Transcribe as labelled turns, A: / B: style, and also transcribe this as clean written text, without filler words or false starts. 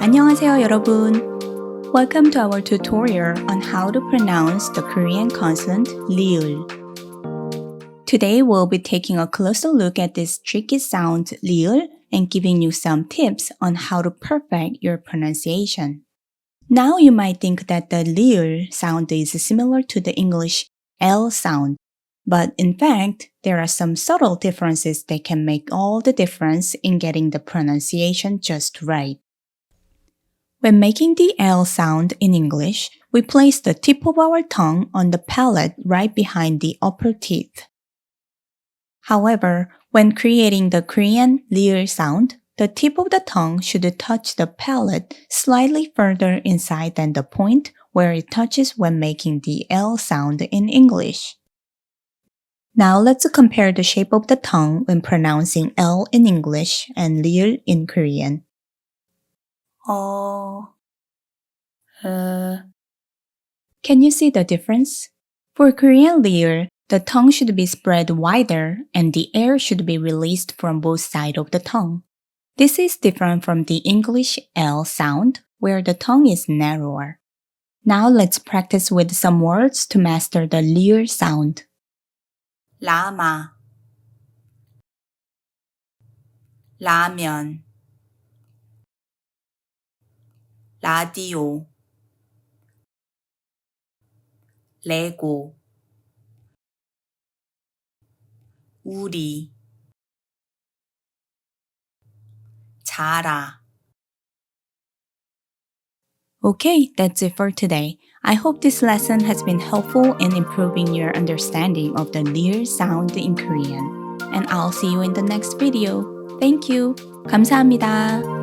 A: 안녕하세요, 여러분. Welcome to our tutorial on how to pronounce the Korean consonant Liu. Today we'll be taking a closer look at this tricky sound Liu and giving you some tips on how to perfect your pronunciation. Now you might think that the Liu sound is similar to the English L sound, but in fact, there are some subtle differences that can make all the difference in getting the pronunciation just right. When making the L sound in English, we place the tip of our tongue on the palate right behind the upper teeth. However, when creating the Korean Liu sound, the tip of the tongue should touch the palate slightly further inside than the point where it touches when making the L sound in English. Now let's compare the shape of the tongue when pronouncing L in English and Liu in Korean. Can you see the difference? For Korean Liu, the tongue should be spread wider and the air should be released from both sides of the tongue. This is different from the English L sound, where the tongue is narrower. Now let's practice with some words to master the Liu sound. 라마, 라면, 라디오, 레고, 우리, 자라. Okay, that's it for today. I hope this lesson has been helpful in improving your understanding of the Liu sound in Korean. And I'll see you in the next video. Thank you. 감사합니다.